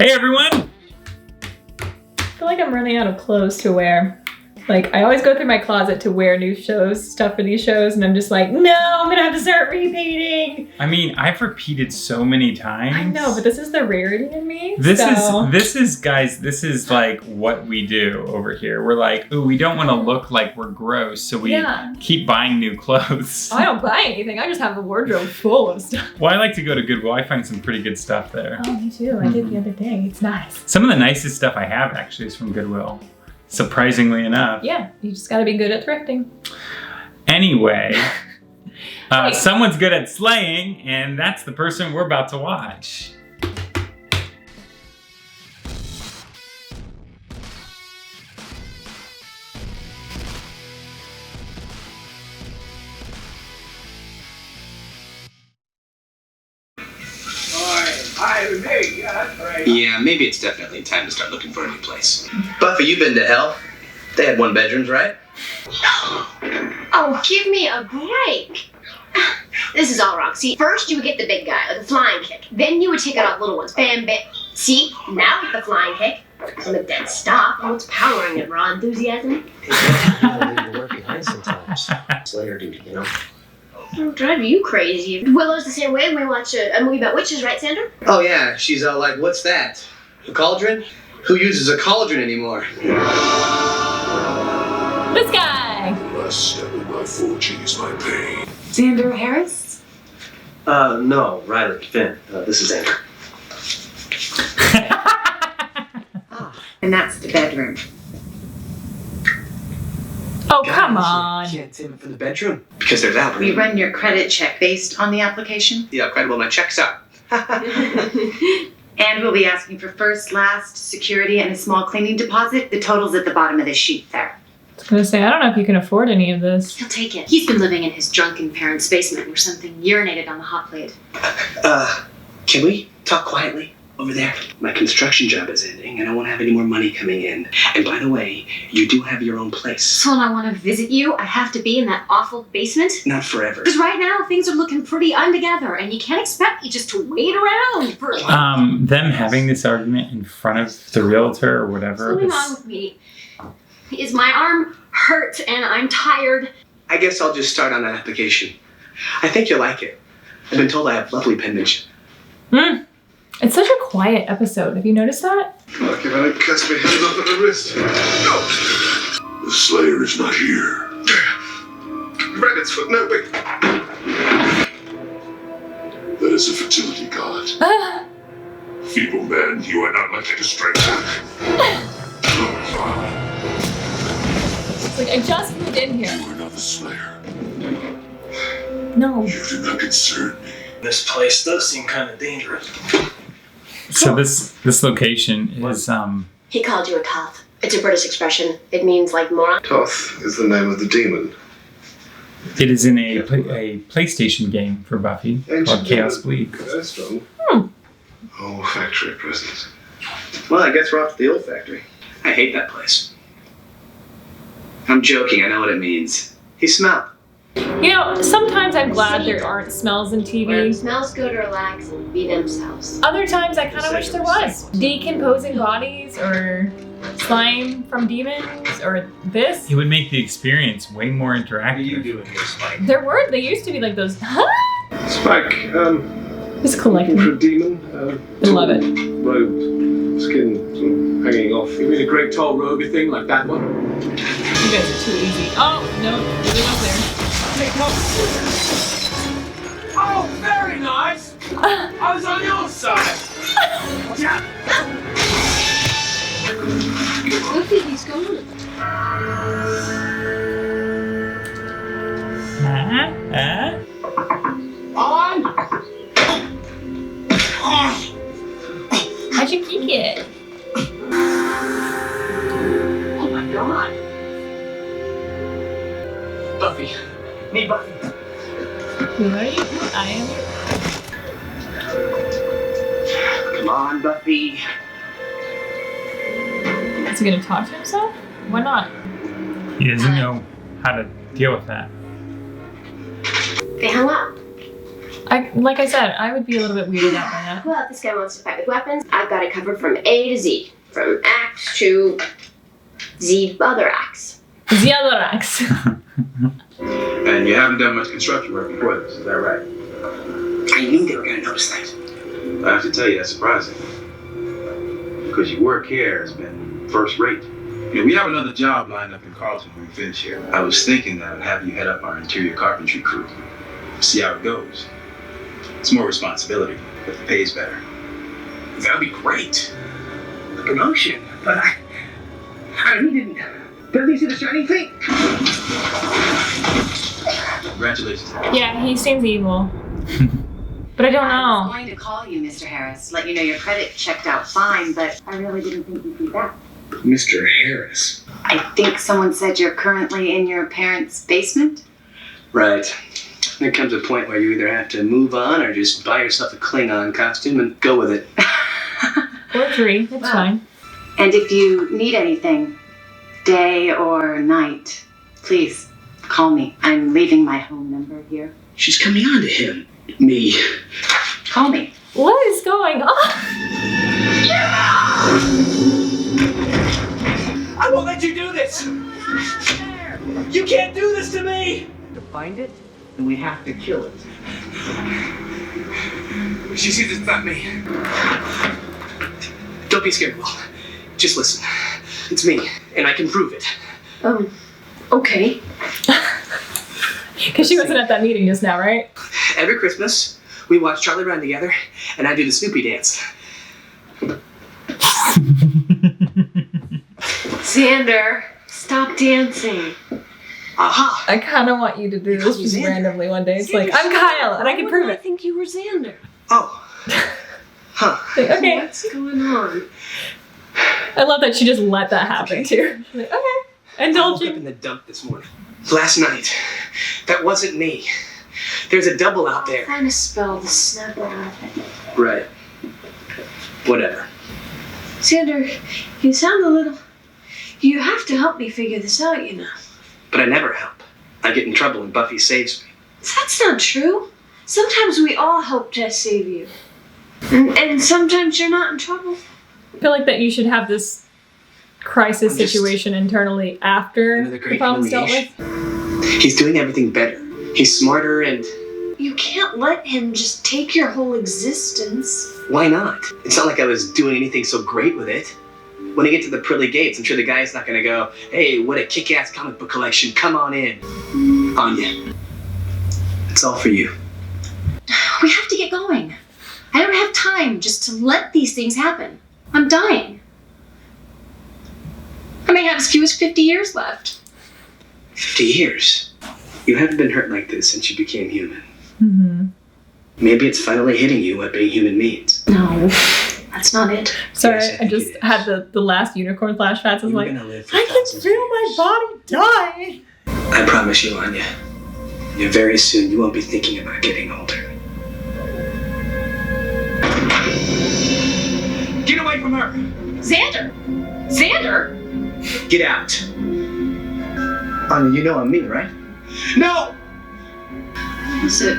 Hey everyone! I feel like I'm running out of clothes to wear. Like, I always go through my closet to wear new stuff for these shows, and I'm just like, no, I'm gonna have to start repeating. I mean, I've repeated so many times. I know, but this is the rarity in me. This is guys, this is like what we do over here. We're like, ooh, we don't want to look like we're gross, so we keep buying new clothes. I don't buy anything, I just have a wardrobe full of stuff. Well, I like to go to Goodwill. I find some pretty good stuff there. Oh, me too. I did the other day. It's nice. Some of the nicest stuff I have actually is from Goodwill. Surprisingly enough. Yeah, you just gotta be good at thrifting. Anyway, someone's good at slaying, and that's the person we're about to watch. Yeah, maybe it's definitely time to start looking for a new place. Buffy, you've been to hell. They had one bedrooms, right? Oh, give me a break. This is all wrong. See, first you would get the big guy, like a flying kick. Then you would take out all little ones. Bam, bam. See, now with the flying kick, I'm a dead stop. Oh, what's powering it? Raw enthusiasm? Leave the work behind sometimes. Slayer duty, you know? It'll drive you crazy. Willow's the same way when we watch a movie about witches, right, Xander? Oh yeah, she's all like, what's that? A cauldron? Who uses a cauldron anymore? This guy! The last step in my fortune is my pain. Xander Harris? No, Riley, Finn. This is Xander. And that's the bedroom. Oh, come on. You can't take him from the bedroom. Because there's Albert. We run your credit check based on the application. Yeah, credible, my check's out. And we'll be asking for first, last, security, and a small cleaning deposit. The total's at the bottom of the sheet there. I was gonna say, I don't know if you can afford any of this. He'll take it. He's been living in his drunken parents' basement where something urinated on the hot plate. Can we talk quietly over there? My construction job is ending and I won't have any more money coming in. And by the way, you do have your own place. So when I want to visit you, I have to be in that awful basement? Not forever. Because right now, things are looking pretty untogether, and you can't expect me just to wait around for... Them having this argument in front of the realtor or whatever. What's going on with me? Is my arm hurt and I'm tired? I guess I'll just start on that application. I think you'll like it. I've been told I have lovely penmanship. It's such a quiet episode. Have you noticed that? Lucky if I don't cast my hand off at the wrist. No! The Slayer is not here. Rabbit's foot, no, wait. That is a fertility god. Feeble man, you are not likely to strike back. It's like, I just moved in here. You are not the Slayer. No. You do not concern me. This place does seem kind of dangerous. So this location is He called you a toth. It's a British expression. It means like moron. Toth is the name of the demon. it is in a PlayStation game for Buffy called Chaos Bleed. Very strong. Oh, factory present. Well, I guess we're off to the old factory. I hate that place. I'm joking, I know what it means. He smelled. You know, sometimes I'm glad there aren't smells in Where TV. smells good, relax, and be themselves. Other times I kind of wish there was. Decomposing bodies or slime from demons or this. It would make the experience way more What are you interactive. doing here, Spike? They used to be like those. Spike, Just collecting. for a demon. I love it. Robe, skin sort of hanging off. You mean a great tall roby thing like that one? You guys are too easy. Oh, no, really up there. Oh, very nice! I was on your side! Yeah. Buffy, he's gone. On! How'd you kick it? Oh my god! Buffy. Me, Buffy. Who are you? I am you. Come on, Buffy. Is he gonna talk to himself? Why not? He doesn't know how to deal with that. They hung up. Like I said, I would be a little bit weirded out by that. Well, if this guy wants to fight with weapons, I've got it covered from A to Z. From axe to Z other axe. The other axe. And you haven't done much construction work before this, is that right? I knew they were going to notice that. I have to tell you, that's surprising. Because your work here has been first rate. You know, we have another job lined up in Carlton when we finish here. I was thinking that I'd have you head up our interior carpentry crew. See how it goes. It's more responsibility, but the pay's better. That would be great. A promotion. But I didn't. Doesn't he see the shiny thing? Congratulations. Yeah, he seems evil. But I don't I was know. going to call you, Mr. Harris, let you know your credit checked out fine, but I really didn't think you'd be back. Mr. Harris. I think someone said you're currently in your parents' basement? Right. There comes a point where you either have to move on or just buy yourself a Klingon costume and go with it. Or 3, that's fine. And if you need anything, day or night, please call me. I'm leaving my home number here. She's coming on to him. Me. Call me. What is going on? I won't let you do this! You can't do this to me! To find it, and we have to kill it. She sees it's not me. Don't be scared, Will. Just listen. It's me, and I can prove it. Okay. Because she wasn't at that meeting just now, right? Every Christmas, we watch Charlie Brown together, and I do the Snoopy dance. Xander, stop dancing. Aha! I kind of want you to do this just randomly one day. It's like, I'm Kyle, and I can prove I it. think you were Xander. Oh. Huh. Like, okay. What's going on? I love that she just let that happen too. She's like, okay, I indulge woke up you. in the dump this morning. Last night. That wasn't me. There's a double out there. Trying to spell the snap out of it. Right. Whatever. Xander, you sound a little... You have to help me figure this out, you know. But I never help. I get in trouble and Buffy saves me. That's not true. Sometimes we all help to save you. And sometimes you're not in trouble. I feel like that you should have this crisis situation internally after Another the great problem's dealt with. humiliation. He's doing everything better. He's smarter and... You can't let him just take your whole existence. Why not? It's not like I was doing anything so great with it. When I get to the pearly gates, I'm sure the guy's not gonna go, hey, what a kick-ass comic book collection, come on in. Anya, it's all for you. We have to get going. I don't have time just to let these things happen. I'm dying. I may have as few as 50 years left. 50 years. You haven't been hurt like this since you became human. Mm-hmm. Maybe it's finally hitting you what being human means. No, that's not it. Sorry, Yes, I I think just it is. had the last unicorn flashbacks. I was You're like, gonna live for I can thousands of feel my years. body dying. I promise you, Anya. Very soon you won't be thinking about getting older. Get away from her! Xander! Xander! Get out. Anya, you know I'm me, right? No! What is it?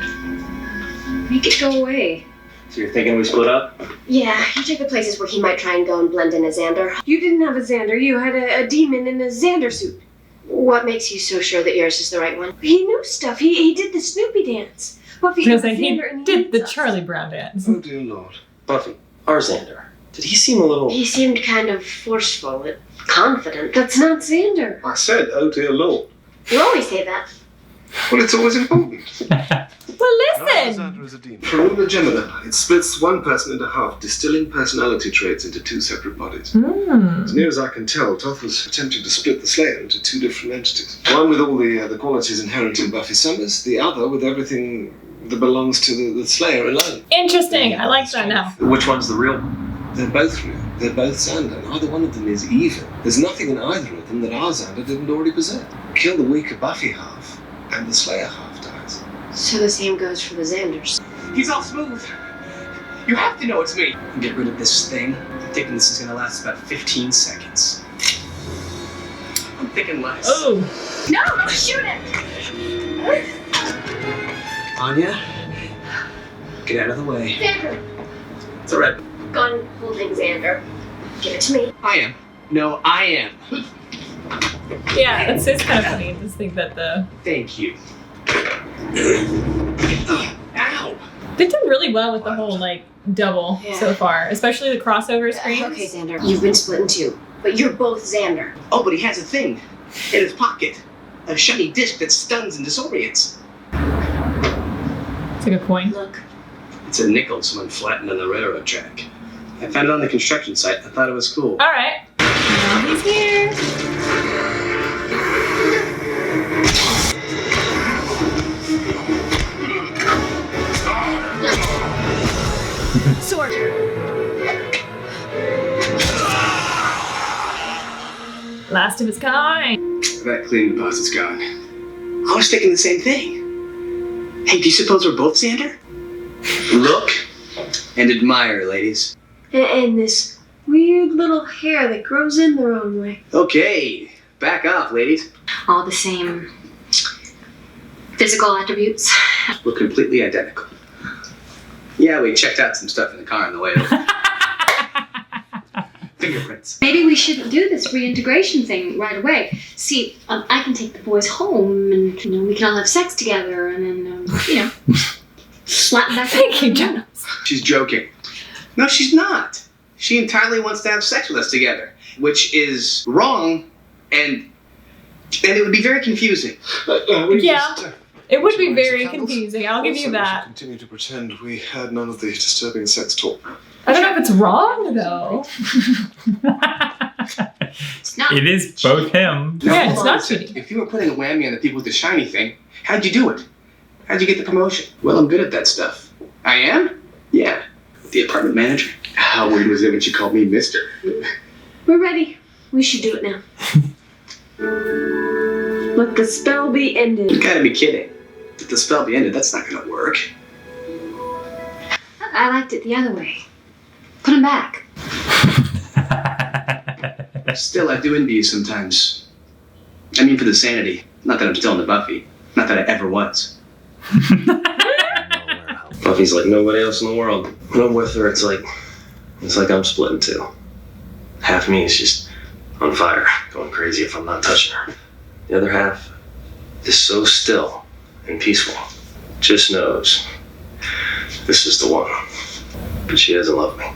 Make it go away. So you're thinking we split up? Yeah, you take the places where he might try and go and blend in as Xander. You didn't have a Xander, you had a demon in a Xander suit. What makes you so sure that yours is the right one? He knew stuff. He did the Snoopy dance. Buffy Because he Xander and did the hates us. Charlie Brown dance. Oh dear Lord. Buffy, our Xander. Did he seem a little... He seemed kind of forceful and confident. That's not Xander. I said, oh dear Lord. You always say that. Well, it's always important. Well, listen. Xander is a demon. From Gemini, it splits one person into half, distilling personality traits into two separate bodies. As near as I can tell, Toth was attempting to split the Slayer into two different entities. One with all the qualities inherent in Buffy Summers, the other with everything that belongs to the Slayer alone. Interesting. I like that now. Which one's the real one? They're both real. They're both Xander. Neither one of them is evil. There's nothing in either of them that our Xander didn't already possess. Kill the weaker Buffy half, and the Slayer half dies. So the same goes for the Xanders. He's all smooth. You have to know it's me. Get rid of this thing. I'm thinking this is gonna last about 15 seconds. I'm thinking less. Oh. No, don't shoot him! Anya, Get out of the way. Xander, It's all right. gun holding Xander. Give it to me. I am. No, I am. Yeah, it's kind of funny to think that Thank you. Ow! they've done really well with the whole like double so far, especially the crossover screens. Okay, Xander, you've been split in two, but you're both Xander. Oh, but he has a thing in his pocket. A shiny disc that stuns and disorients. It's a good point. Look. It's a nickel someone flattened on the railroad track. I found it on the construction site. I thought it was cool. All right. Now he's here. Sword. Last of its kind. That cleaning deposit's gone. I was thinking the same thing. Hey, do you suppose we're both Xander? Look and admire, ladies. And this weird little hair that grows in the wrong way. Okay, back off, ladies. All the same physical attributes. We're completely identical. Yeah, we checked out some stuff in the car on the way over. Fingerprints. Maybe we shouldn't do this reintegration thing right away. See, I can take the boys home and, we can all have sex together and then, slap back. Thank you, Jonah. She's joking. No, she's not. She entirely wants to have sex with us together, which is wrong, and it would be very confusing. It would be very confusing. I'll give you that. Continue to pretend we had none of the disturbing sex talk. I don't know if it's wrong though. It's not. It is both him. Now, Yeah, hold it's on not a second. cheating. If you were putting a whammy on the people with the shiny thing, how'd you do it? How'd you get the promotion? Well, I'm good at that stuff. I am? Yeah. The apartment manager. How weird was it when she called me mister? We're ready. We should do it now. Let the spell be ended. You gotta be kidding. If the spell be ended, that's not gonna work. I liked it the other way. Put him back. Still, I do envy you sometimes. I mean, for the sanity. Not that I'm still into Buffy. Not that I ever was. Buffy's like nobody else in the world. When I'm with her, it's like I'm split in two. Half me is just on fire, going crazy if I'm not touching her. The other half is so still and peaceful. Just knows this is the one. But she doesn't love me.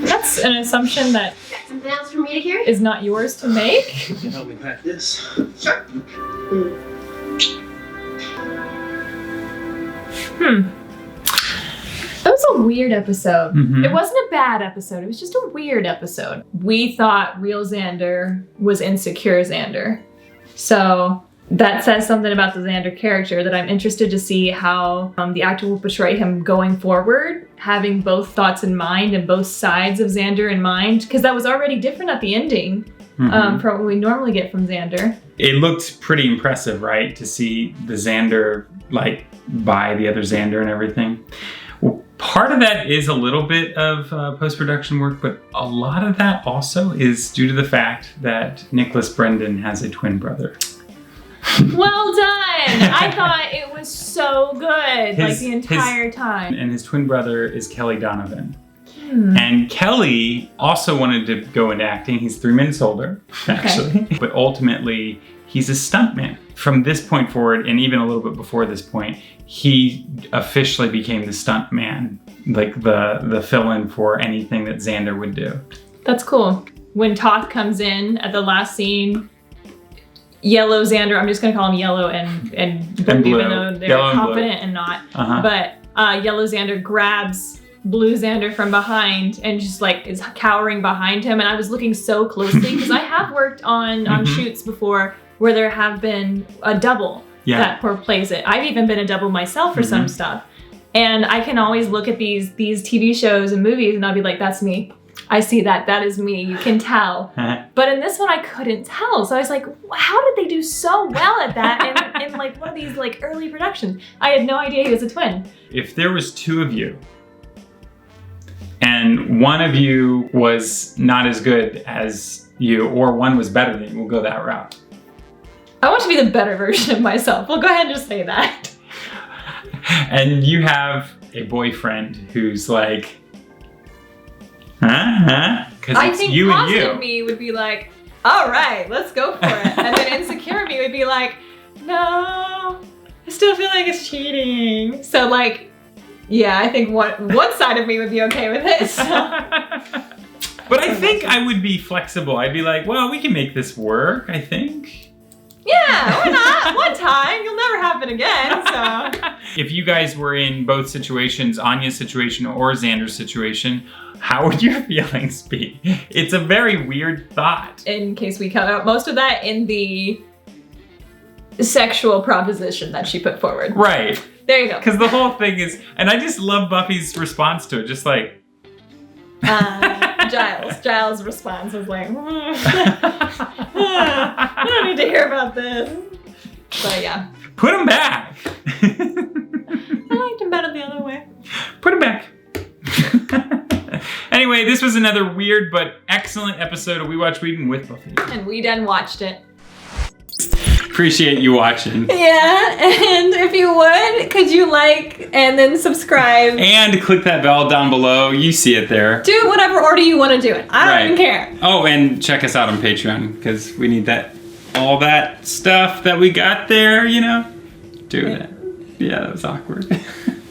That's an assumption that Got something else for me to hear? is not yours to make. You can help me pack this. Sure. That was a weird episode. Mhm. It wasn't a bad episode. It was just a weird episode. We thought real Xander was insecure Xander. So that says something about the Xander character that I'm interested to see how the actor will portray him going forward, having both thoughts in mind and both sides of Xander in mind, because that was already different at the ending from what we normally get from Xander. It looked pretty impressive, right? To see the Xander like buy the other Xander and everything. Well, part of that is a little bit of post-production work, but a lot of that also is due to the fact that Nicholas Brendan has a twin brother. Well done! I thought it was so good, like the entire time. And his twin brother is Kelly Donovan. And Kelly also wanted to go into acting. He's 3 minutes older, actually. Okay. But ultimately, he's a stuntman. From this point forward, and even a little bit before this point, he officially became the stuntman, like the fill-in for anything that Xander would do. That's cool. When Toth comes in at the last scene, Yellow Xander, I'm just gonna call him Yellow and Blue, even though they're Yellow and confident and not. But Yellow Xander grabs Blue Xander from behind and just like is cowering behind him. And I was looking so closely because I have worked on shoots before where there have been a double that plays it. I've even been a double myself for some stuff. And I can always look at these TV shows and movies and I'll be like, that's me. I see that. That is me. You can tell. But in this one, I couldn't tell. So I was like, how did they do so well at that in like one of these like early productions? I had no idea he was a twin. If there was 2 of you and one of you was not as good as you or one was better than you, we'll go that route. I want to be the better version of myself. Well, go ahead and just say that. And you have a boyfriend who's like, huh? Because I it's think you and positive you. me would be like, all right, let's go for it. And then insecure me would be like, no, I still feel like it's cheating. So like, yeah, I think one side of me would be okay with it. So. But I think I would be flexible. I'd be like, well, we can make this work, I think. Yeah, why not? One time, you'll never happen again, so. If you guys were in both situations, Anya's situation or Xander's situation, how would your feelings be? It's a very weird thought. In case we cut out most of that in the sexual proposition that she put forward. Right. There you go. Because the whole thing is, and I just love Buffy's response to it, just like. Giles' response was like, I don't need to hear about this. But yeah. Put him back. I liked him better the other way. Put him back. Anyway, this was another weird but excellent episode of We Watch Whedon with Buffy. And we done watched it. Appreciate you watching. Yeah, and if you would, could you like and then subscribe? And click that bell down below. You see it there. Do whatever order you want to do it. I don't even care. Oh, and check us out on Patreon because we need that, all that stuff that we got there, you know? Do it. Yeah, that was awkward.